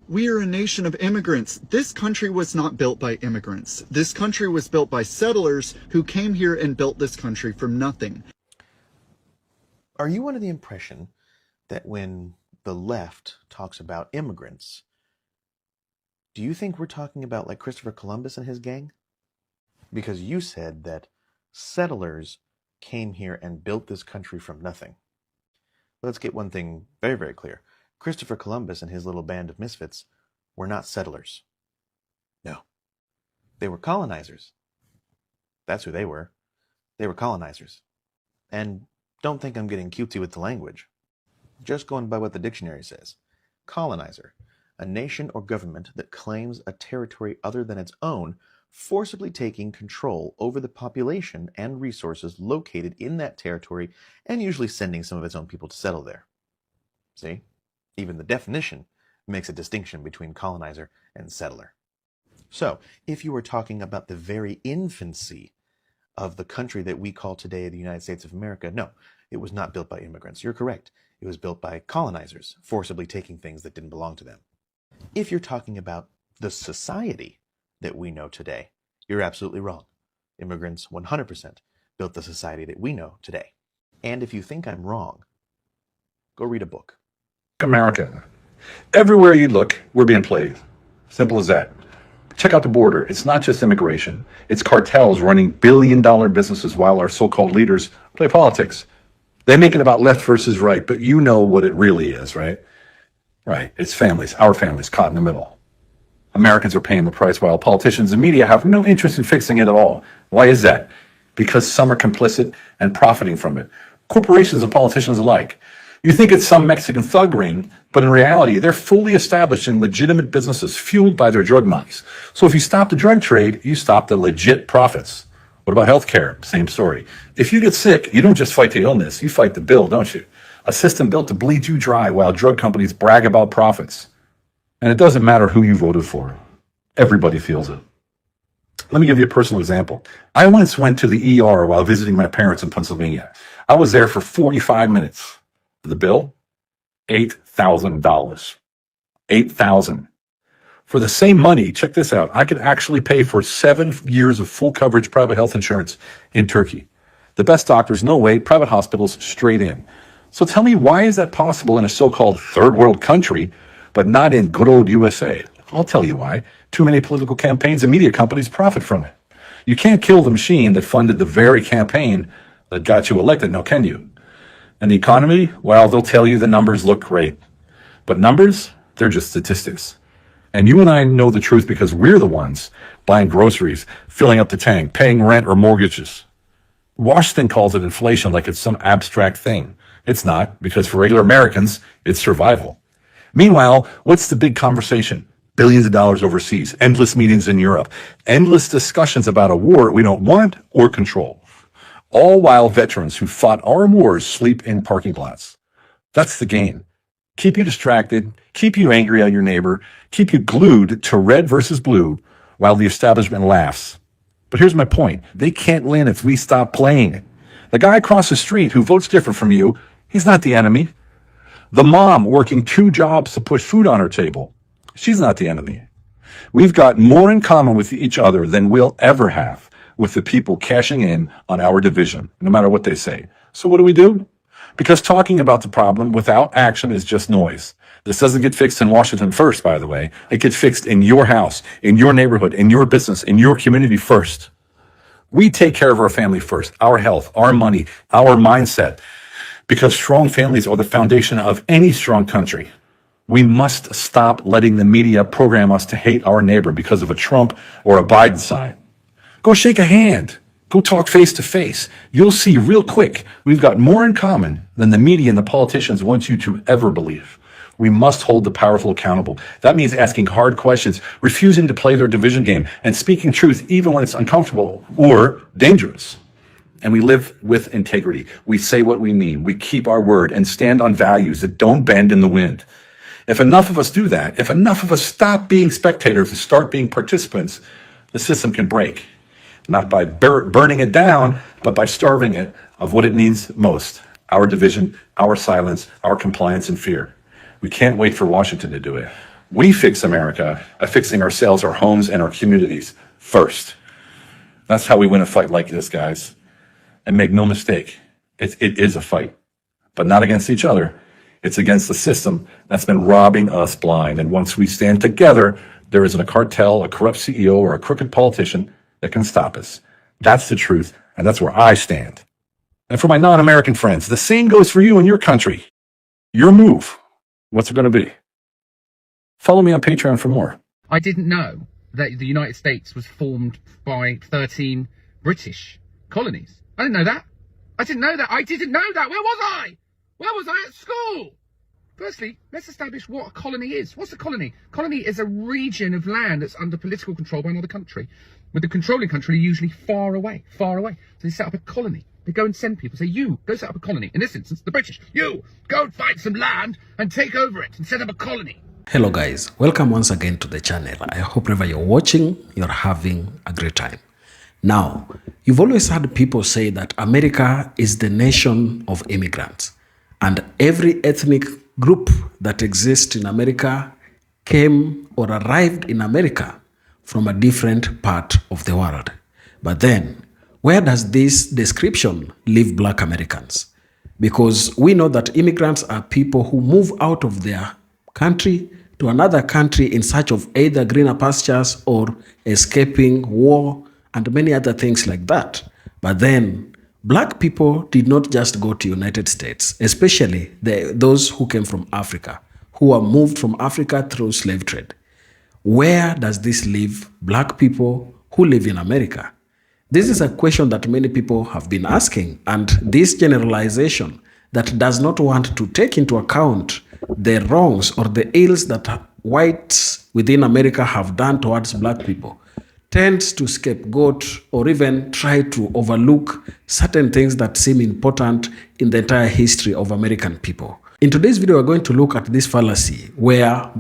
We are a nation of immigrants. This country was not built by immigrants. This country was built by settlers who came here and built this country from nothing. Are you under the impression that when the left talks about immigrants, do you think we're talking about like Christopher Columbus and his gang? Because you said that settlers came here and built this country from nothing. Let's get one thing very, very clear. Christopher Columbus and his little band of misfits were not settlers. No. They were colonizers. That's who they were. They were colonizers. And don't think I'm getting cutesy with the language. Just going by what the dictionary says. Colonizer, a nation or government that claims a territory other than its own, forcibly taking control over the population and resources located in that territory and usually sending some of its own people to settle there. See? Even the definition makes a distinction between colonizer and settler. So, if you were talking about the very infancy of the country that we call today the United States of America, no, it was not built by immigrants. You're correct. It was built by colonizers, forcibly taking things that didn't belong to them. If you're talking about the society that we know today, you're absolutely wrong. Immigrants 100% built the society that we know today. And if you think I'm wrong, go read a book. America. Everywhere you look, we're being played. Simple as that. Check out the border. It's not just immigration. It's cartels running billion-dollar businesses while our so-called leaders play politics. They make it about left versus right, but you know what it really is, right? Right. It's families, our families, caught in the middle. Americans are paying the price while politicians and media have no interest in fixing it at all. Why is that? Because some are complicit and profiting from it. Corporations and politicians alike. You think it's some Mexican thug ring, but in reality, they're fully established in legitimate businesses fueled by their drug monies. So if you stop the drug trade, you stop the legit profits. What about healthcare? Same story. If you get sick, you don't just fight the illness, you fight the bill, don't you? A system built to bleed you dry while drug companies brag about profits. And it doesn't matter who you voted for. Everybody feels it. Let me give you a personal example. I once went to the ER while visiting my parents in Pennsylvania. I was there for 45 minutes. The bill? $8,000. $8,000. For the same money, check this out, I could actually pay for 7 years of full coverage private health insurance in Turkey. The best doctors, no wait, private hospitals straight in. So tell me, why is that possible in a so-called third world country, but not in good old USA? I'll tell you why. Too many political campaigns and media companies profit from it. You can't kill the machine that funded the very campaign that got you elected, now can you? And the economy, well, they'll tell you the numbers look great. But numbers, they're just statistics. And you and I know the truth because we're the ones buying groceries, filling up the tank, paying rent or mortgages. Washington calls it inflation like it's some abstract thing. It's not, because for regular Americans, it's survival. Meanwhile, what's the big conversation? Billions of dollars overseas, endless meetings in Europe, endless discussions about a war we don't want or control. All while veterans who fought our wars sleep in parking lots. That's the game. Keep you distracted, keep you angry at your neighbor, keep you glued to red versus blue while the establishment laughs. But here's my point. They can't win if we stop playing. The guy across the street who votes different from you, he's not the enemy. The mom working 2 jobs to put food on her table, she's not the enemy. We've got more in common with each other than we'll ever have with the people cashing in on our division, no matter what they say. So what do? Because talking about the problem without action is just noise. This doesn't get fixed in Washington first, by the way. It gets fixed in your house, in your neighborhood, in your business, in your community first. We take care of our family first, our health, our money, our mindset, because strong families are the foundation of any strong country. We must stop letting the media program us to hate our neighbor because of a Trump or a Biden sign. Go shake a hand. Go talk face to face. You'll see real quick we've got more in common than the media and the politicians want you to ever believe. We must hold the powerful accountable. That means asking hard questions, refusing to play their division game, and speaking truth even when it's uncomfortable or dangerous. And we live with integrity. We say what we mean. We keep our word and stand on values that don't bend in the wind. If enough of us do that, if enough of us stop being spectators and start being participants, the system can break. Not by burning it down, but by starving it of what it needs most. Our division, our silence, our compliance and fear. We can't wait for Washington to do it. We fix America by fixing ourselves, our homes, and our communities first. That's how we win a fight like this, guys. And make no mistake, it is a fight, but not against each other. It's against the system that's been robbing us blind. And once we stand together, there isn't a cartel, a corrupt CEO, or a crooked politician that can stop us. That's the truth, and that's where I stand. And for my non-American friends, the same goes for you and your country. Your move. What's it going to be? Follow me on Patreon for more. I didn't know that the United States was formed by 13 British colonies. I didn't know that. I didn't know that. Where was I? Where was I at school? Firstly, let's establish what a colony is. What's a colony? Colony is a region of land that's under political control by another country, with the controlling country usually far away, far away. So they set up a colony. They go and send people, say, you, go set up a colony. In this instance, the British. You, go and find some land and take over it and set up a colony. Hello guys, welcome once again to the channel. I hope wherever you're watching, you're having a great time. Now, you've always heard people say that America is the nation of immigrants, and every ethnic group that exists in America came or arrived in America from a different part of the world. But then, where does this description leave Black Americans? Because we know that immigrants are people who move out of their country to another country in search of either greener pastures or escaping war and many other things like that. But then Black people did not just go to United States, especially those who came from Africa, who were moved from Africa through slave trade. Where does this leave Black people who live in America? This is a question that many people have been asking, and this generalization that does not want to take into account the wrongs or the ills that whites within America have done towards Black people tends to scapegoat or even try to overlook certain things that seem important in the entire history of American people. In today's video, we're going to look at this fallacy where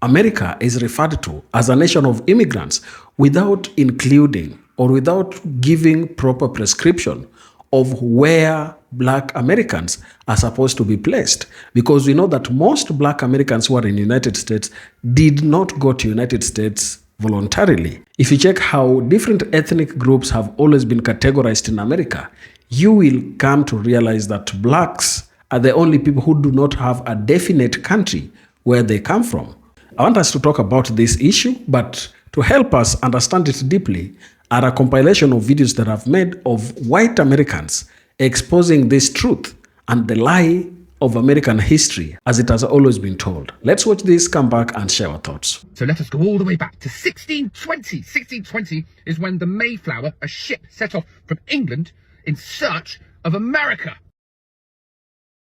America is referred to as a nation of immigrants without including or without giving proper prescription of where Black Americans are supposed to be placed. Because we know that most Black Americans who are in the United States did not go to United States voluntarily. If you check how different ethnic groups have always been categorized in America, you will come to realize that Blacks are the only people who do not have a definite country where they come from. I want us to talk about this issue, but to help us understand it deeply are a compilation of videos that I've made of white Americans exposing this truth and the lie of American history as it has always been told. Let's watch this, come back and share our thoughts. So let us go all the way back to 1620. 1620 is when the Mayflower, a ship set off from England in search of America.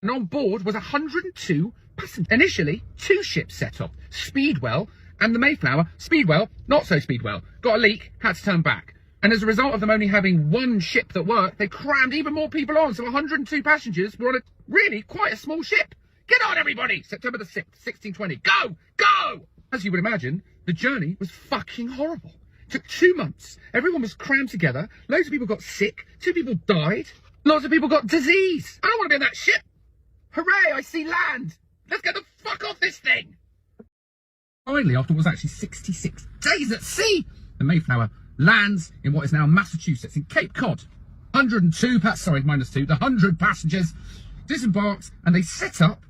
And on board was 102 passengers. Initially, two ships set off, Speedwell and the Mayflower. Speedwell, not so Speedwell, got a leak, had to turn back. And as a result of them only having one ship that worked, they crammed even more people on. So 102 passengers were on a really quite a small ship. Get on, everybody! September the 6th, 1620. Go! Go! As you would imagine, the journey was fucking horrible. It took 2 months. Everyone was crammed together. Loads of people got sick. 2 people died. Lots of people got disease. I don't want to be on that ship. Hooray, I see land. Let's get the fuck off this thing. Finally, after what was actually 66 days at sea, the Mayflower lands in what is now Massachusetts, in Cape Cod. 102, the 100 passengers disembarked and they set up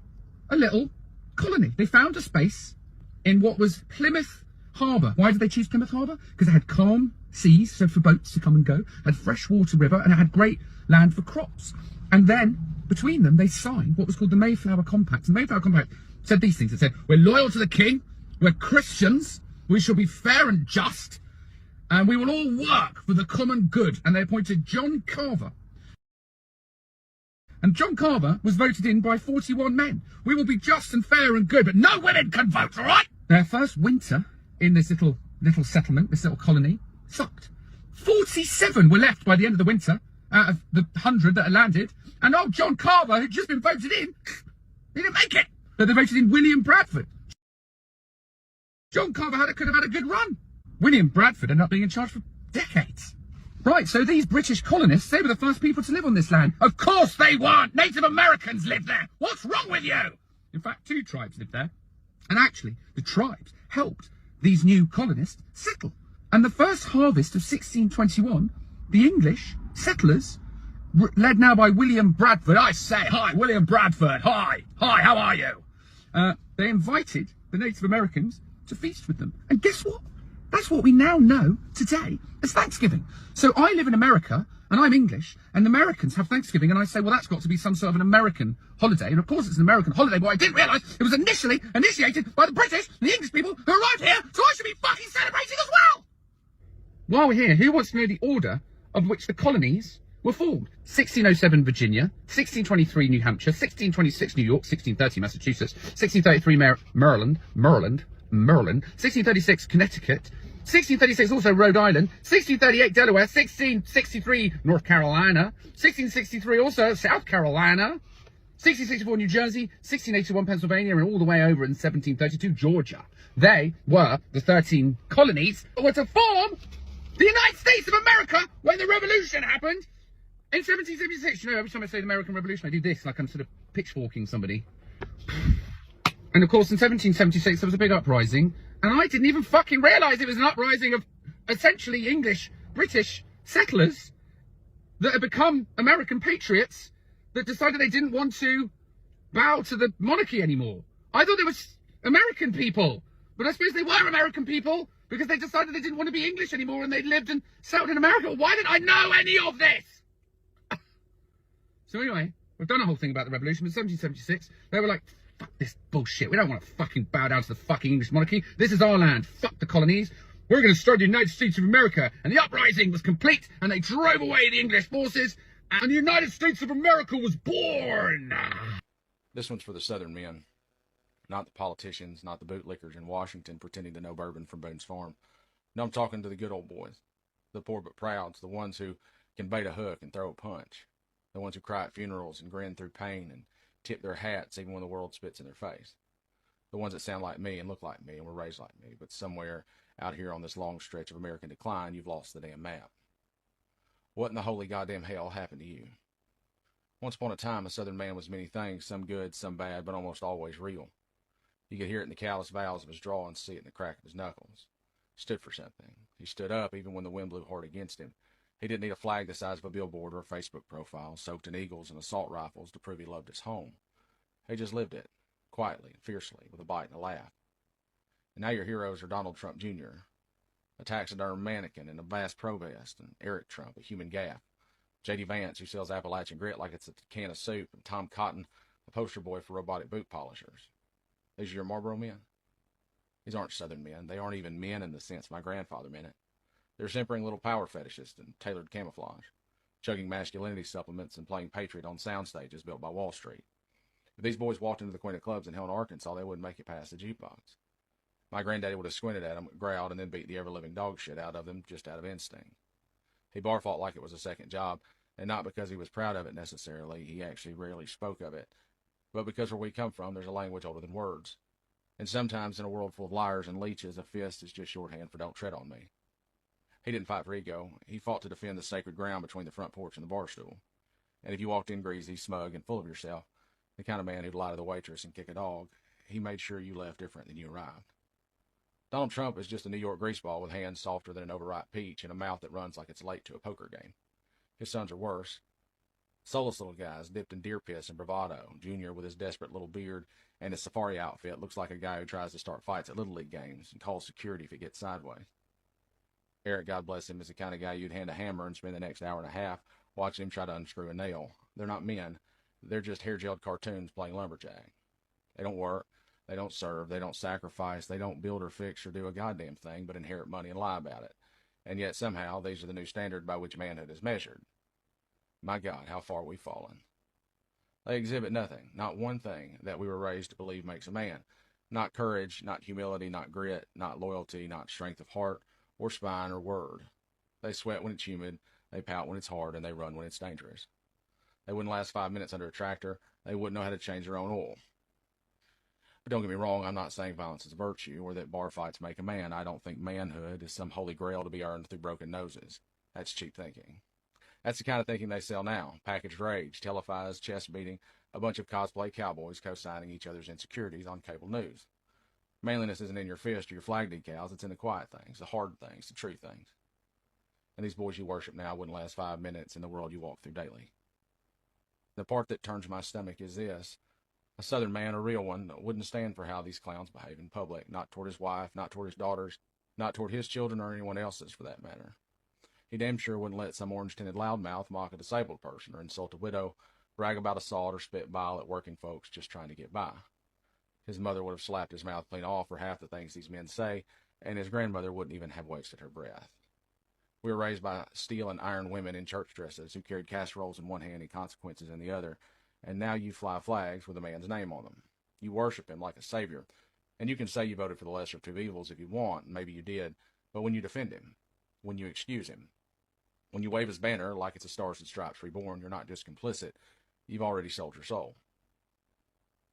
a little colony. They found a space in what was Plymouth Harbour. Why did they choose Plymouth Harbour? Because it had calm seas, so for boats to come and go, had freshwater river, and it had great land for crops. And then, between them, they signed what was called the Mayflower Compact. And the Mayflower Compact said these things. It said, we're loyal to the king, we're Christians, we shall be fair and just, and we will all work for the common good. And they appointed John Carver. And John Carver was voted in by 41 men. We will be just and fair and good, but no women can vote, all right? Their first winter in this little settlement, this little colony, sucked. 47 were left by the end of the winter out of the 100 that had landed. And old John Carver, who'd just been voted in, he didn't make it. But they voted in William Bradford. John Carver could have had a good run. William Bradford ended up being in charge for decades. Right, so these British colonists, they were the first people to live on this land. Of course they weren't! Native Americans lived there! What's wrong with you? In fact, 2 tribes lived there. And actually, the tribes helped these new colonists settle. And the first harvest of 1621, the English settlers, led now by William Bradford. I say, hi, William Bradford, hi, how are you? They invited the Native Americans to feast with them. And guess what? That's what we now know today as Thanksgiving. So I live in America, and I'm English, and the Americans have Thanksgiving, and I say, well, that's got to be some sort of an American holiday. And of course it's an American holiday, but I didn't realise it was initially initiated by the British and the English people who arrived here, so I should be fucking celebrating as well! While we're here, who wants to know the order of which the colonies were formed? 1607 Virginia, 1623 New Hampshire, 1626 New York, 1630 Massachusetts, 1633 Maryland, 1636 Connecticut, 1636 also Rhode Island, 1638 Delaware, 1663 North Carolina, 1663 also South Carolina, 1664 New Jersey, 1681 Pennsylvania, and all the way over in 1732 Georgia. They were the 13 colonies that were to form the United States of America when the revolution happened in 1776. You know, every time I say the American Revolution, I do this, like I'm sort of pitchforking somebody. And of course, in 1776, there was a big uprising, and I didn't even fucking realise it was an uprising of essentially English, British settlers that had become American patriots that decided they didn't want to bow to the monarchy anymore. I thought they were American people, but I suppose they were American people because they decided they didn't want to be English anymore and they lived and settled in America. Why didn't I know any of this? So anyway, we've done a whole thing about the revolution, but in 1776, they were like, fuck this bullshit. We don't want to fucking bow down to the fucking English monarchy. This is our land. Fuck the colonies. We're going to start the United States of America. And the uprising was complete, and they drove away the English forces, and the United States of America was born. This one's for the Southern men. Not the politicians, not the bootlickers in Washington pretending to know bourbon from Boone's Farm. No, I'm talking to the good old boys. The poor but prouds, the ones who can bait a hook and throw a punch. The ones who cry at funerals and grin through pain and tip their hats even when the world spits in their face. The ones that sound like me and look like me and were raised like me, but somewhere out here on this long stretch of American decline, you've lost the damn map. What in the holy goddamn hell happened to you? Once upon a time, a Southern man was many things, some good, some bad, but almost always real. You could hear it in the callous vowels of his draw and see it in the crack of his knuckles. He stood for something. He stood up even when the wind blew hard against him. He didn't need a flag the size of a billboard or a Facebook profile soaked in eagles and assault rifles to prove he loved his home. He just lived it, quietly and fiercely, with a bite and a laugh. And now your heroes are Donald Trump Jr., a taxidermed mannequin in a vast pro-vest, and Eric Trump, a human gaff, J.D. Vance, who sells Appalachian grit like it's a can of soup, and Tom Cotton, the poster boy for robotic boot polishers. These are your Marlboro men? These aren't Southern men. They aren't even men in the sense my grandfather meant it. They're simpering little power fetishists in tailored camouflage, chugging masculinity supplements and playing Patriot on sound stages built by Wall Street. If these boys walked into the Queen of Clubs in Helena, Arkansas, they wouldn't make it past the jukebox. My granddaddy would have squinted at them, growled, and then beat the ever-living dog shit out of them just out of instinct. He bar fought like it was a second job, and not because he was proud of it necessarily. He actually rarely spoke of it. But because where we come from, there's a language older than words. And sometimes in a world full of liars and leeches, a fist is just shorthand for don't tread on me. He didn't fight for ego. He fought to defend the sacred ground between the front porch and the bar stool. And if you walked in greasy, smug, and full of yourself, the kind of man who'd lie to the waitress and kick a dog, he made sure you left different than you arrived. Donald Trump is just a New York greaseball with hands softer than an overripe peach and a mouth that runs like it's late to a poker game. His sons are worse. Soulless little guys dipped in deer piss and bravado. Junior, with his desperate little beard and his safari outfit, looks like a guy who tries to start fights at Little League games and calls security if it gets sideways. Eric, God bless him, is the kind of guy you'd hand a hammer and spend the next hour and a half watching him try to unscrew a nail. They're not men. They're just hair-gelled cartoons playing lumberjack. They don't work. They don't serve. They don't sacrifice. They don't build or fix or do a goddamn thing but inherit money and lie about it. And yet somehow these are the new standard by which manhood is measured. My God, how far we've fallen. They exhibit nothing, not one thing that we were raised to believe makes a man. Not courage, not humility, not grit, not loyalty, not strength of heart or spine or word. They sweat when it's humid, they pout when it's hard, and they run when it's dangerous. They wouldn't last 5 minutes under a tractor. They wouldn't know how to change their own oil. But don't get me wrong, I'm not saying violence is a virtue or that bar fights make a man. I don't think manhood is some holy grail to be earned through broken noses. That's cheap thinking. That's the kind of thinking they sell now. Packaged rage, televised chest beating, a bunch of cosplay cowboys co-signing each other's insecurities on cable news. Manliness isn't in your fist or your flag decals. It's in the quiet things, the hard things, the true things. And these boys you worship now wouldn't last 5 minutes in the world you walk through daily. The part that turns my stomach is this. A Southern man, a real one, wouldn't stand for how these clowns behave in public, not toward his wife, not toward his daughters, not toward his children or anyone else's for that matter. He damn sure wouldn't let some orange-tinted loudmouth mock a disabled person or insult a widow, brag about assault, or spit bile at working folks just trying to get by. His mother would have slapped his mouth clean off for half the things these men say, and his grandmother wouldn't even have wasted her breath. We were raised by steel and iron women in church dresses who carried casseroles in one hand and consequences in the other, and now you fly flags with a man's name on them. You worship him like a savior, and you can say you voted for the lesser of two evils if you want, and maybe you did, but when you defend him, when you excuse him, when you wave his banner like it's a Stars and Stripes reborn, you're not just complicit, you've already sold your soul.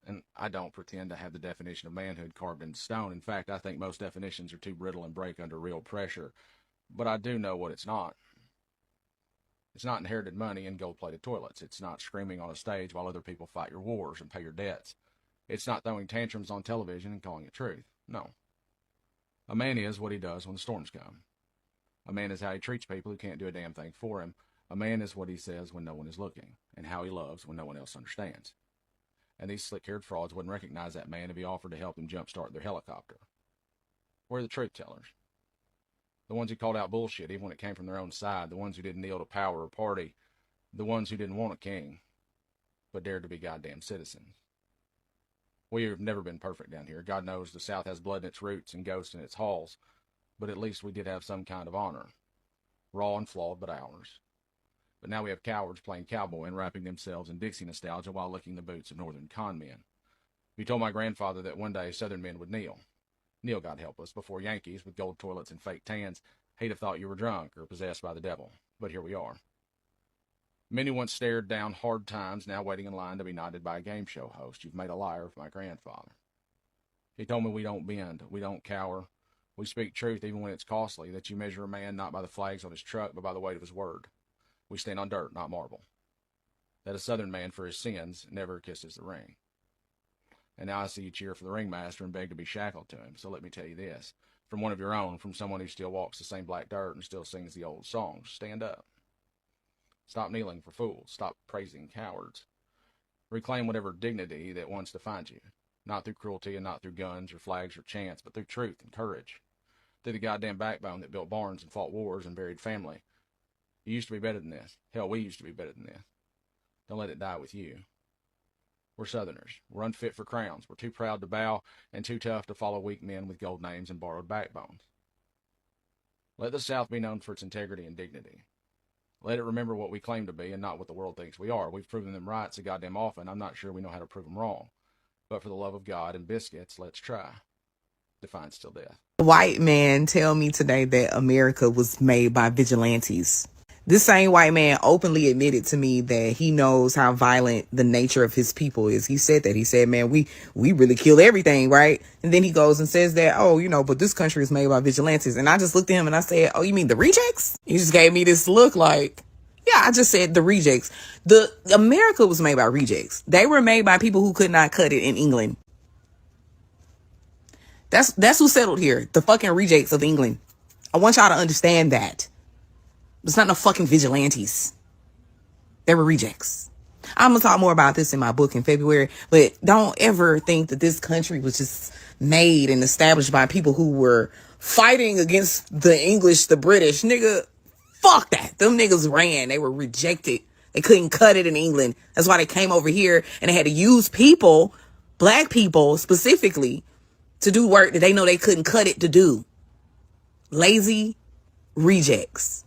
And I don't pretend to have the definition of manhood carved in stone. In fact, I think most definitions are too brittle and break under real pressure. But I do know what it's not. It's not inherited money and gold-plated toilets. It's not screaming on a stage while other people fight your wars and pay your debts. It's not throwing tantrums on television and calling it truth. No. A man is what he does when the storms come. A man is how he treats people who can't do a damn thing for him. A man is what he says when no one is looking, and how he loves when no one else understands. And these slick-haired frauds wouldn't recognize that man if he offered to help them jumpstart their helicopter. We're the truth tellers. The ones who called out bullshit even when it came from their own side. The ones who didn't kneel to power or party. The ones who didn't want a king, but dared to be goddamn citizens. We have never been perfect down here. God knows the South has blood in its roots and ghosts in its halls, but at least we did have some kind of honor. Raw and flawed, but ours. But now we have cowards playing cowboy and wrapping themselves in Dixie nostalgia while licking the boots of northern con men. You told my grandfather that one day Southern men would kneel, God help us, before Yankees with gold toilets and fake tans, he'd have thought you were drunk or possessed by the devil. But here we are. Many once stared down hard times, now waiting in line to be knighted by a game show host. You've made a liar of my grandfather. He told me we don't bend, we don't cower. We speak truth even when it's costly, that you measure a man not by the flags on his truck, but by the weight of his word. We stand on dirt, not marble. That a Southern man for his sins never kisses the ring. And now I see you cheer for the ringmaster and beg to be shackled to him. So let me tell you this, from one of your own, from someone who still walks the same black dirt and still sings the old songs, stand up. Stop kneeling for fools. Stop praising cowards. Reclaim whatever dignity that once defined you, not through cruelty and not through guns or flags or chants, but through truth and courage, through the goddamn backbone that built barns and fought wars and buried family. You used to be better than this. Hell, we used to be better than this. Don't let it die with you. We're Southerners. We're unfit for crowns. We're too proud to bow and too tough to follow weak men with gold names and borrowed backbones. Let the South be known for its integrity and dignity. Let it remember what we claim to be and not what the world thinks we are. We've proven them right so goddamn often. I'm not sure we know how to prove them wrong. But for the love of God and biscuits, let's try. Defiance till death. White man tell me today that America was made by vigilantes. This same white man openly admitted to me that he knows how violent the nature of his people is. He said that. He said, man, we really kill everything, right? And then he goes and says that, but this country is made by vigilantes. And I just looked at him and I said, oh, you mean the rejects? He just gave me this look like, yeah, I just said the rejects. America was made by rejects. They were made by people who could not cut it in England. That's who settled here. The fucking rejects of England. I want y'all to understand that. It's not no fucking vigilantes. They were rejects. I'm going to talk more about this in my book in February, but don't ever think that this country was just made and established by people who were fighting against the English, the British. Nigga, fuck that. Them niggas ran. They were rejected. They couldn't cut it in England. That's why they came over here and they had to use people, black people specifically, to do work that they know they couldn't cut it to do. Lazy rejects.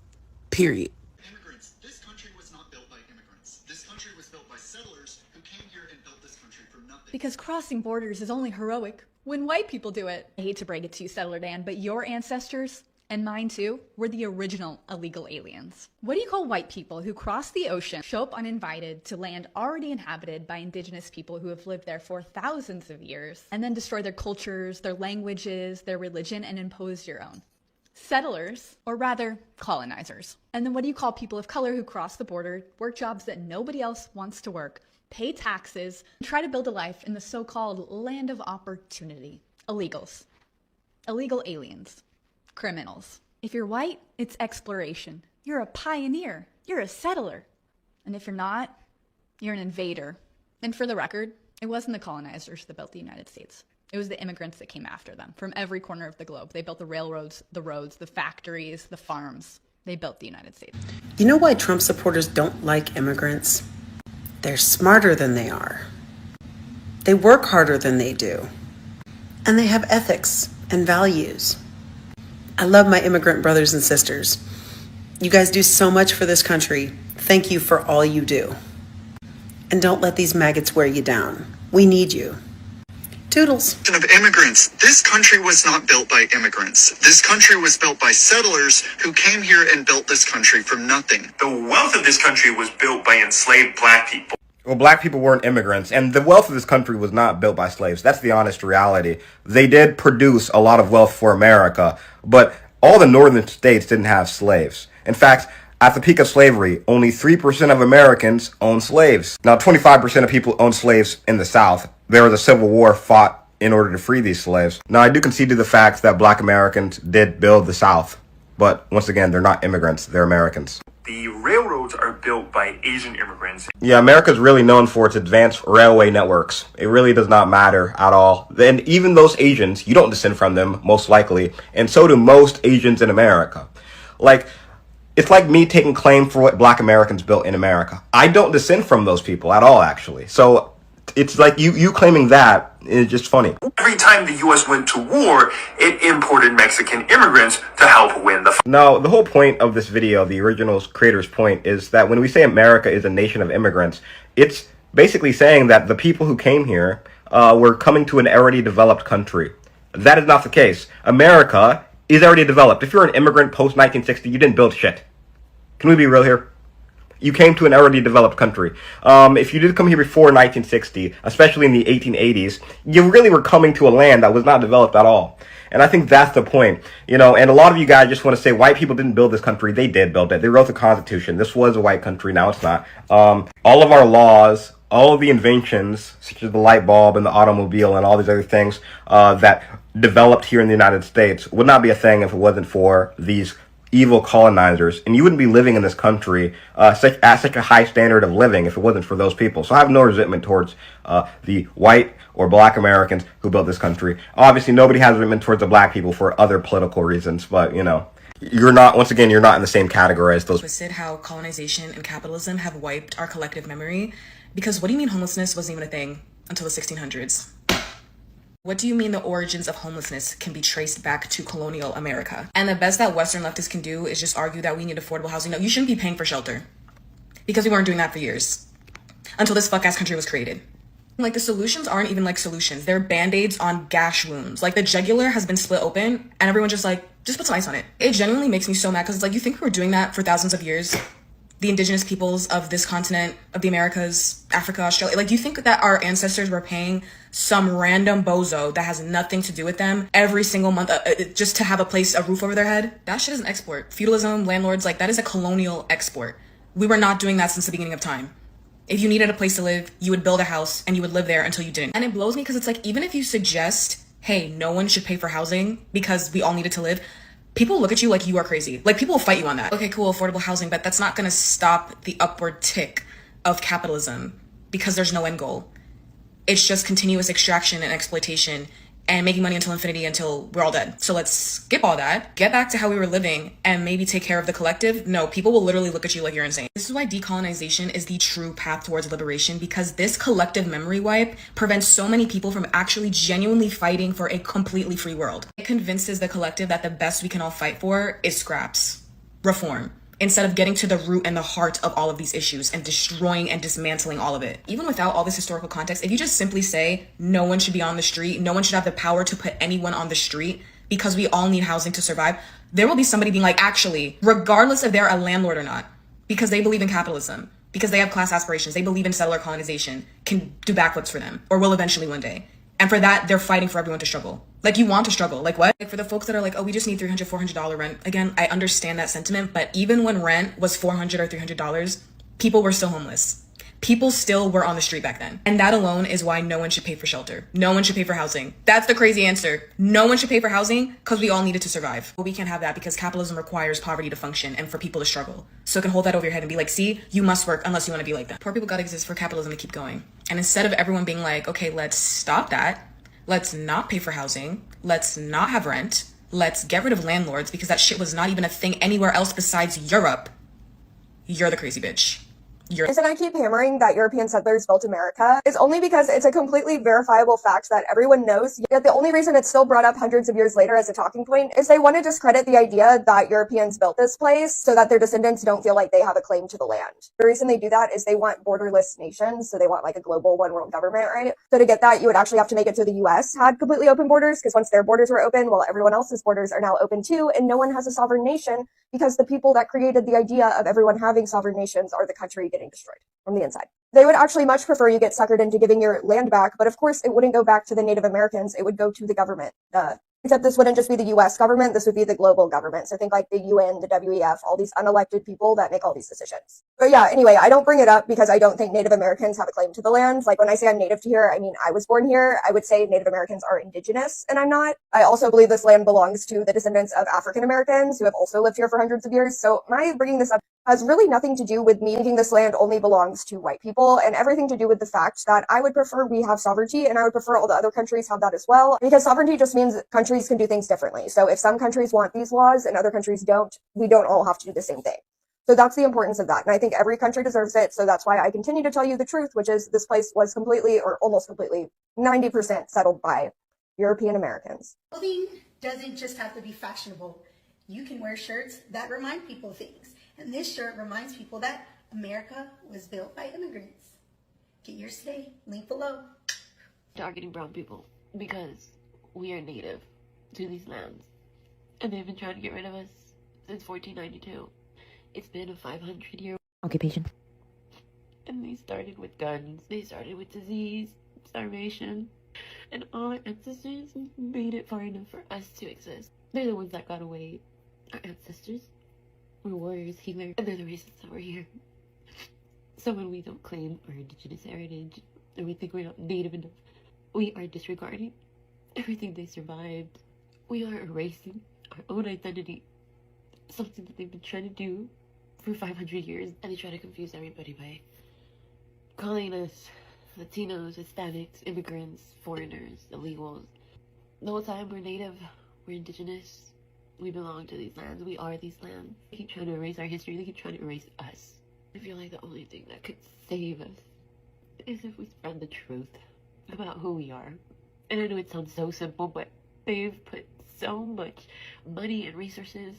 Period. Immigrants. This country was not built by immigrants. This country was built by settlers who came here and built this country from nothing. Because crossing borders is only heroic when white people do it. I hate to break it to you, Settler Dan, but your ancestors, and mine too, were the original illegal aliens. What do you call white people who cross the ocean, show up uninvited to land already inhabited by indigenous people who have lived there for thousands of years, and then destroy their cultures, their languages, their religion, and impose your own? Settlers, or rather, colonizers. And then what do you call people of color who cross the border, work jobs that nobody else wants to work, pay taxes, and try to build a life in the so-called land of opportunity? Illegals. Illegal aliens. Criminals. If you're white, it's exploration. You're a pioneer. You're a settler. And if you're not, you're an invader. And for the record, it wasn't the colonizers that built the United States. It was the immigrants that came after them from every corner of the globe. They built the railroads, the roads, the factories, the farms. They built the United States. You know why Trump supporters don't like immigrants? They're smarter than they are. They work harder than they do. And they have ethics and values. I love my immigrant brothers and sisters. You guys do so much for this country. Thank you for all you do. And don't let these maggots wear you down. We need you. Toodles. Of immigrants. This country was not built by immigrants. This country was built by settlers who came here and built this country from nothing. The wealth of this country was built by enslaved black people. Well, black people weren't immigrants, and the wealth of this country was not built by slaves. That's the honest reality. They did produce a lot of wealth for America, but all the northern states didn't have slaves. In fact, at the peak of slavery, only 3% of Americans owned slaves. Now, 25% of people owned slaves in the South. There was a civil war fought in order to free these slaves. Now, I do concede to the fact that black Americans did build the South, but once again, they're not immigrants, they're Americans. The railroads are built by Asian immigrants. Yeah, America's really known for its advanced railway networks. It really does not matter at all. And even those Asians, you don't descend from them, most likely, and so do most Asians in America. It's like me taking claim for what black Americans built in America. I don't descend from those people at all, actually. So it's like you claiming that is just funny. Every time the U.S. went to war, it imported Mexican immigrants to help win the fight. Now, the whole point of this video, the original creator's point, is that when we say America is a nation of immigrants, it's basically saying that the people who came here were coming to an already developed country. That is not the case. America is already developed. If you're an immigrant post-1960, you didn't build shit. Can we be real here? You came to an already developed country. If you did come here before 1960, especially in the 1880s, you really were coming to a land that was not developed at all. And I think that's the point. And a lot of you guys just want to say white people didn't build this country. They did build it. They wrote the Constitution. This was a white country. Now it's not. All of our laws, all of the inventions, such as the light bulb and the automobile and all these other things that developed here in the United States would not be a thing if it wasn't for these evil colonizers, and you wouldn't be living in this country at such a high standard of living if it wasn't for those people. So I have no resentment towards the white or black Americans who built this country. Obviously, nobody has resentment towards the black people for other political reasons, but you're not, once again, you're not in the same category as those. Twisted how colonization and capitalism have wiped our collective memory. Because what do you mean homelessness wasn't even a thing until the 1600s? What do you mean the origins of homelessness can be traced back to colonial America? And the best that Western leftists can do is just argue that we need affordable housing. No, you shouldn't be paying for shelter. Because we weren't doing that for years. Until this fuck-ass country was created. The solutions aren't even solutions. They're band-aids on gash wounds. The jugular has been split open and everyone's just put some ice on it. It genuinely makes me so mad because it's you think we were doing that for thousands of years? The indigenous peoples of this continent, of the Americas, Africa, Australia. Do you think that our ancestors were paying some random bozo that has nothing to do with them every single month just to have a roof over their head? That shit is an export. Feudalism, landlords, that is a colonial export. We were not doing that since the beginning of time. If you needed a place to live, you would build a house and you would live there until you didn't. And it blows me because it's even if you suggest, hey, no one should pay for housing because we all needed to live, people look at you like you are crazy. People will fight you on that. Okay, cool, affordable housing, but that's not gonna stop the upward tick of capitalism because there's no end goal. It's just continuous extraction and exploitation and making money until infinity until we're all dead. So let's skip all that, get back to how we were living and maybe take care of the collective. No, people will literally look at you like you're insane. This is why decolonization is the true path towards liberation, because this collective memory wipe prevents so many people from actually genuinely fighting for a completely free world. It convinces the collective that the best we can all fight for is scraps, reform, instead of getting to the root and the heart of all of these issues and destroying and dismantling all of it. Even without all this historical context, if you just simply say no one should be on the street, no one should have the power to put anyone on the street because we all need housing to survive, there will be somebody being actually, regardless if they're a landlord or not, because they believe in capitalism, because they have class aspirations, they believe in settler colonization, can do backflips for them, or will eventually one day. And for that, they're fighting for everyone to struggle. You want to struggle. What? For the folks that are oh, we just need $300, $400 rent. Again, I understand that sentiment, but even when rent was $400 or $300, people were still homeless. People still were on the street back then. And that alone is why no one should pay for shelter. No one should pay for housing. That's the crazy answer. No one should pay for housing because we all needed to survive. But we can't have that because capitalism requires poverty to function and for people to struggle. So it can hold that over your head and be like, see, you must work unless you want to be like that. Poor people gotta exist for capitalism to keep going. And instead of everyone being like, okay, let's stop that. Let's not pay for housing. Let's not have rent. Let's get rid of landlords because that shit was not even a thing anywhere else besides Europe. You're the crazy bitch. The reason I keep hammering that European settlers built America is only because it's a completely verifiable fact that everyone knows, yet the only reason it's still brought up hundreds of years later as a talking point is they want to discredit the idea that Europeans built this place so that their descendants don't feel like they have a claim to the land. The reason they do that is they want borderless nations, so they want like a global one world government, right? So to get that, you would actually have to make it so the US had completely open borders, because once their borders were open, well, everyone else's borders are now open too, and no one has a sovereign nation because the people that created the idea of everyone having sovereign nations are the country getting destroyed from the inside. They would actually much prefer you get suckered into giving your land back, but of course it wouldn't go back to the Native Americans, it would go to the government. Except this wouldn't just be the US government, this would be the global government. So think like the UN, the WEF, all these unelected people that make all these decisions. But yeah, anyway, I don't bring it up because I don't think Native Americans have a claim to the land. Like when I say I'm native to here, I mean I was born here. I would say Native Americans are indigenous, and I'm not. I also believe this land belongs to the descendants of African Americans who have also lived here for hundreds of years. So my bringing this up has really nothing to do with me thinking this land only belongs to white people, and everything to do with the fact that I would prefer we have sovereignty, and I would prefer all the other countries have that as well, because sovereignty just means countries can do things differently. So if some countries want these laws and other countries don't, we don't all have to do the same thing. So that's the importance of that. And I think every country deserves it. So that's why I continue to tell you the truth, which is this place was completely, or almost completely, 90% settled by European Americans. Clothing doesn't just have to be fashionable. You can wear shirts that remind people of things. And this shirt reminds people that America was built by immigrants. Get yours today. Link below. Targeting brown people because we are native to these lands. And they've been trying to get rid of us since 1492. It's been a 500-year occupation. And they started with guns. They started with disease, starvation. And all our ancestors made it far enough for us to exist. They're the ones that got away. Our ancestors were warriors, healers, and they're the reasons that we're here. So when we don't claim our indigenous heritage, and we think we're not native enough, we are disregarding everything they survived. We are erasing our own identity, something that they've been trying to do for 500 years, and they try to confuse everybody by calling us Latinos, Hispanics, immigrants, foreigners, illegals. The whole time we're native, we're indigenous, we belong to these lands, we are these lands. They keep trying to erase our history, they keep trying to erase us. I feel like the only thing that could save us is if we spread the truth about who we are. And I know it sounds so simple, but they've put so much money and resources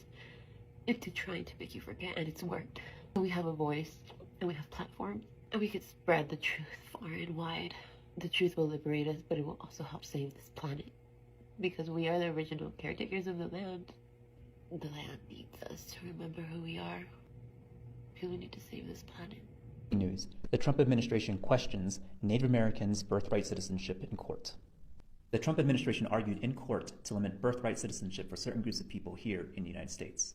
into trying to make you forget, and it's worked. We have a voice, and we have platforms, and we can spread the truth far and wide. The truth will liberate us, but it will also help save this planet. Because we are the original caretakers of the land. The land needs us to remember who we are. We need to save this planet. News. The Trump administration questions Native Americans' birthright citizenship in court. The Trump administration argued in court to limit birthright citizenship for certain groups of people here in the United States.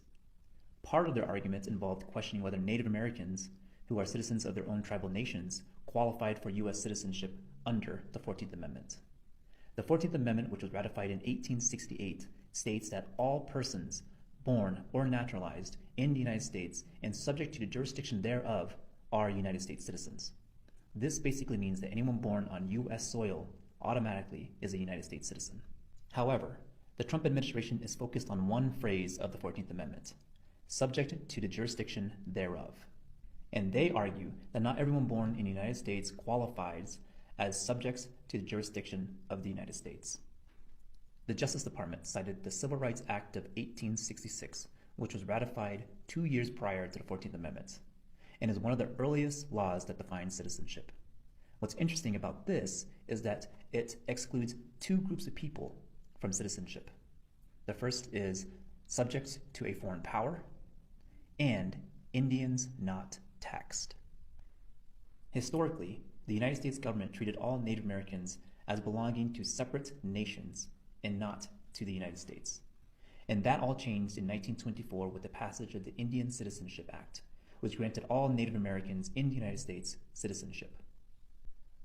Part of their argument involved questioning whether Native Americans, who are citizens of their own tribal nations, qualified for U.S. citizenship under the 14th Amendment. The 14th Amendment, which was ratified in 1868, states that all persons born or naturalized in the United States and subject to the jurisdiction thereof are United States citizens. This basically means that anyone born on U.S. soil automatically is a United States citizen. However, the Trump administration is focused on one phrase of the 14th Amendment, subject to the jurisdiction thereof. And they argue that not everyone born in the United States qualifies as subjects to the jurisdiction of the United States. The Justice Department cited the Civil Rights Act of 1866, which was ratified 2 years prior to the 14th Amendment, and is one of the earliest laws that defines citizenship. What's interesting about this is that it excludes two groups of people from citizenship. The first is subjects to a foreign power, and Indians not taxed. Historically, the United States government treated all Native Americans as belonging to separate nations and not to the United States. And that all changed in 1924 with the passage of the Indian Citizenship Act, which granted all Native Americans in the United States citizenship.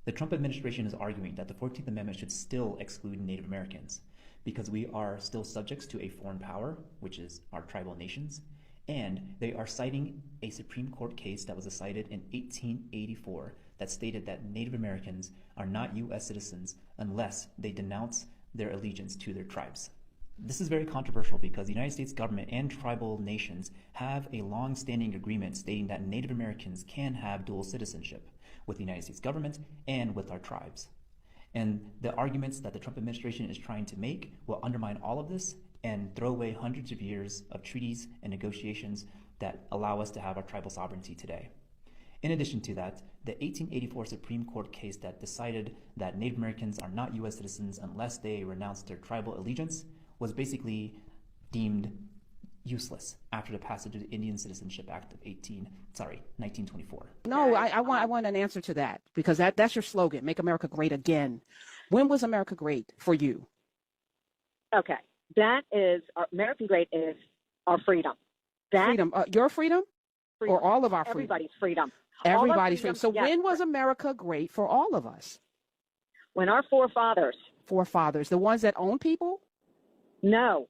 The Trump administration is arguing that the 14th Amendment should still exclude Native Americans because we are still subjects to a foreign power, which is our tribal nations, and they are citing a Supreme Court case that was decided in 1884 that stated that Native Americans are not U.S. citizens unless they denounce their allegiance to their tribes. This is very controversial because the United States government and tribal nations have a long-standing agreement stating that Native Americans can have dual citizenship with the United States government and with our tribes. And the arguments that the Trump administration is trying to make will undermine all of this and throw away hundreds of years of treaties and negotiations that allow us to have our tribal sovereignty today. In addition to that, the 1884 Supreme Court case that decided that Native Americans are not U.S. citizens unless they renounce their tribal allegiance was basically deemed useless after the passage of the Indian Citizenship Act of 1924. No, I want an answer to that because that's your slogan, make America great again. When was America great for you? Okay, that is, American great is our freedom. Freedom, your freedom? Or all of our freedom? Everybody's freedom. Everybody's freedom. So yes. when was America great for all of us? When our forefathers. Forefathers, the ones that own people? No.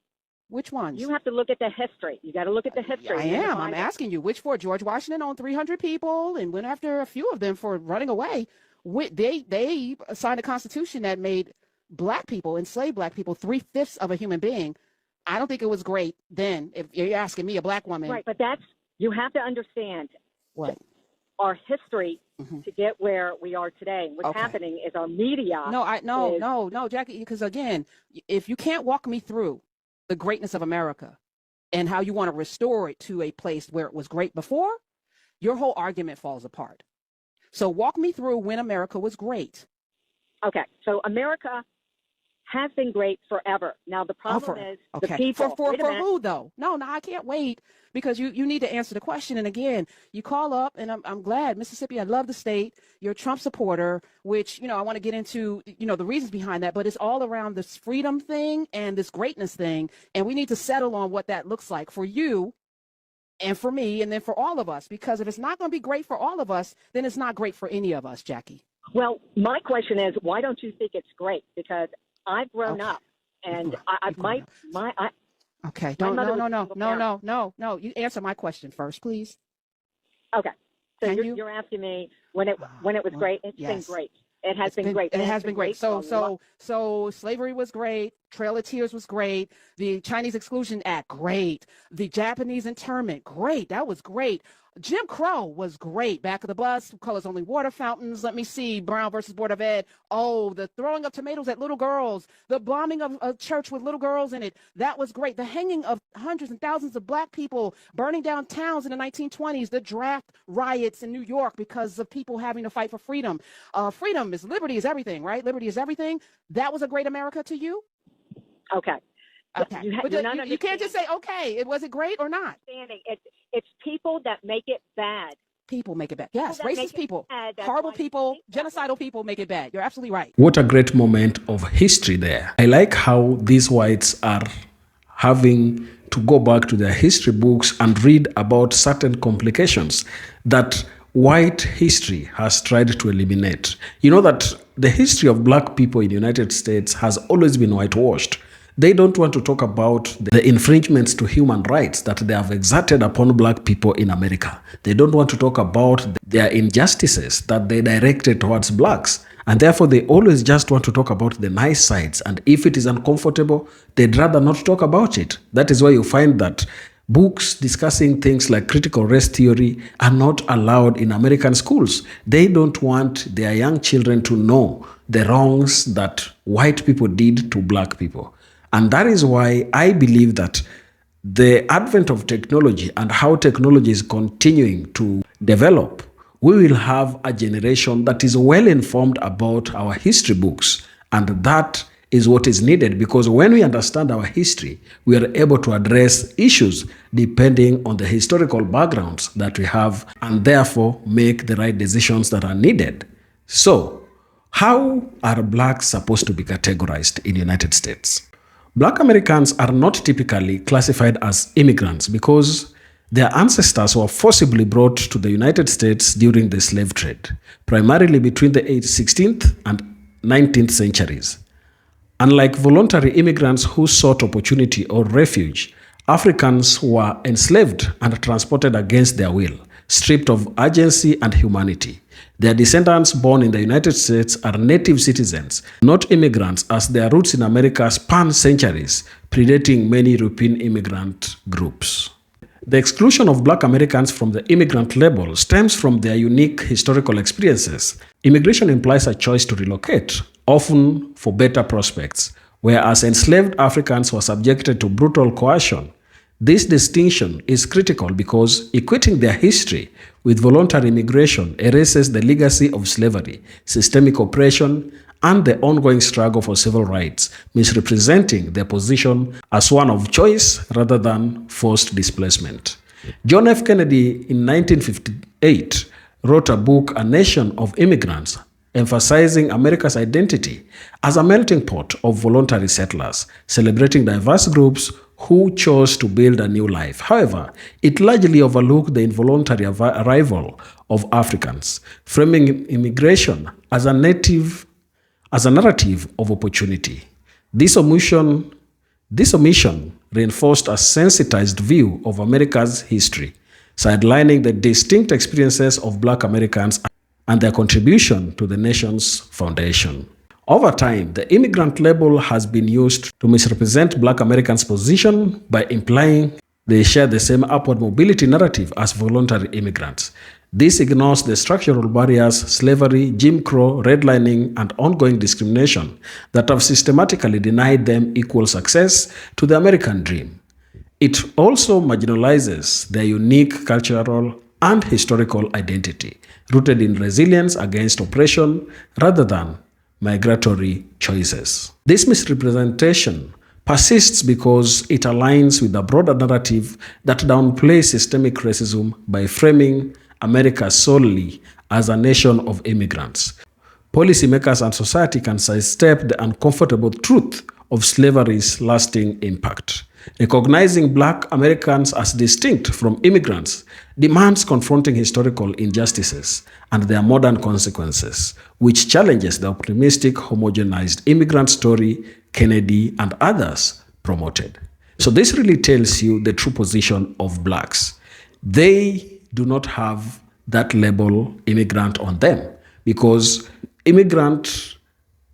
Which ones? You have to look at the history. You got to look at the history. I am. I'm asking you, which for? Which Washington owned 300 people and went after a few of them for running away. They signed a constitution that made black people, enslaved black people, 3/5 of a human being. I don't think it was great then, if you're asking me, a black woman. Right, but you have to understand what our history to get where we are today. What's happening is our media. No, Jackie, because again, if you can't walk me through the greatness of America and how you want to restore it to a place where it was great before, your whole argument falls apart. So walk me through when America was great. Okay, so America has been great forever. Now the problem is the people. For who though? No, I can't wait because you need to answer the question. And again, you call up, and I'm glad, Mississippi. I love the state. You're a Trump supporter, which I want to get into the reasons behind that. But it's all around this freedom thing and this greatness thing, and we need to settle on what that looks like for you, and for me, and then for all of us. Because if it's not going to be great for all of us, then it's not great for any of us, Jackie. Well, my question is, why don't you think it's great? Because I've grown up, and Okay, no. You answer my question first, please. Okay, so you're asking me when it was great. It's been great. It has been great. It has been great. So slavery was great. Trail of Tears was great. The Chinese Exclusion Act, great. The Japanese internment, great. That was great. Jim Crow was great. Back of the bus, colors only water fountains. Let me see. Brown versus Board of Ed. Oh, the throwing of tomatoes at little girls. The bombing of a church with little girls in it. That was great. The hanging of hundreds and thousands of black people, burning down towns in the 1920s. The draft riots in New York because of people having to fight for freedom. Freedom is liberty is everything, right? Liberty is everything. That was a great America to you? Okay. Okay. You can't just say, okay, was it great or not? It's people that make it bad. People make it bad. Yes, racist people, horrible people, genocidal people make it bad. You're absolutely right. What a great moment of history there. I like how these whites are having to go back to their history books and read about certain complications that white history has tried to eliminate. You know that the history of black people in the United States has always been whitewashed. They don't want to talk about the infringements to human rights that they have exerted upon black people in America. They don't want to talk about their injustices that they directed towards blacks. And therefore, they always just want to talk about the nice sides. And if it is uncomfortable, they'd rather not talk about it. That is why you find that books discussing things like critical race theory are not allowed in American schools. They don't want their young children to know the wrongs that white people did to black people. And that is why I believe that the advent of technology and how technology is continuing to develop, we will have a generation that is well informed about our history books. And that is what is needed, because when we understand our history, we are able to address issues depending on the historical backgrounds that we have, and therefore make the right decisions that are needed. So, how are blacks supposed to be categorized in the United States? Black Americans are not typically classified as immigrants because Their ancestors were forcibly brought to the United States during the slave trade, primarily between the 16th and 19th centuries. Unlike voluntary immigrants who sought opportunity or refuge, Africans were enslaved and transported against their will, stripped of agency and humanity. Their descendants born in the United States are native citizens, not immigrants, as their roots in America span centuries, predating many European immigrant groups. The exclusion of Black Americans from the immigrant label stems from their unique historical experiences. Immigration implies a choice to relocate, often for better prospects, whereas enslaved Africans were subjected to brutal coercion. This distinction is critical because equating their history with voluntary immigration erases the legacy of slavery, systemic oppression, and the ongoing struggle for civil rights, misrepresenting their position as one of choice rather than forced displacement. John F. Kennedy in 1958 wrote a book, A Nation of Immigrants, emphasizing America's identity as a melting pot of voluntary settlers, celebrating diverse groups who chose to build a new life. However, it largely overlooked the involuntary arrival of Africans, framing immigration as a narrative of opportunity. This omission reinforced a sensitized view of America's history, sidelining the distinct experiences of Black Americans and their contribution to the nation's foundation. Over time, the immigrant label has been used to misrepresent Black Americans' position by implying they share the same upward mobility narrative as voluntary immigrants. This ignores the structural barriers, slavery, Jim Crow, redlining, and ongoing discrimination that have systematically denied them equal success to the American dream. It also marginalizes their unique cultural and historical identity, rooted in resilience against oppression rather than migratory choices. This misrepresentation persists because it aligns with the broader narrative that downplays systemic racism by framing America solely as a nation of immigrants. Policymakers and society can sidestep the uncomfortable truth of slavery's lasting impact. Recognizing Black Americans as distinct from immigrants demands confronting historical injustices and their modern consequences, which challenges the optimistic, homogenized immigrant story Kennedy and others promoted. So this really tells you the true position of Blacks. They do not have that label immigrant on them because immigrant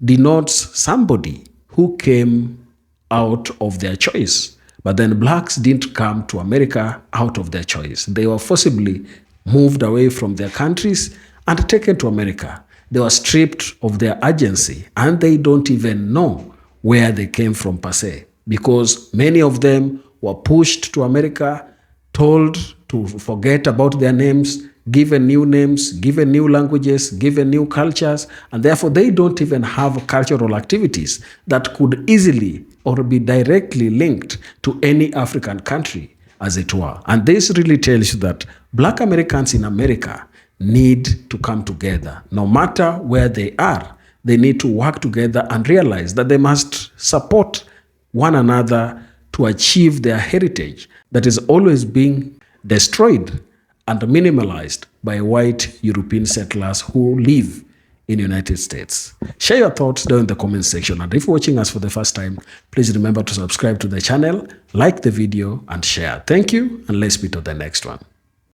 denotes somebody who came out of their choice. But then Blacks didn't come to America out of their choice. They were forcibly moved away from their countries and taken to America. They were stripped of their agency and they don't even know where they came from per se, because many of them were pushed to America, told to forget about their names, given new names, given new languages, given new cultures, and therefore they don't even have cultural activities that could easily or be directly linked to any African country, as it were. And this really tells you that Black Americans in America need to come together. No matter where they are, they need to work together and realize that they must support one another to achieve their heritage that is always being destroyed and minimalized by white European settlers who live in the United States. Share your thoughts down in the comment section. And if you're watching us for the first time, please remember to subscribe to the channel, like the video, and share. Thank you, and let's meet on the next one.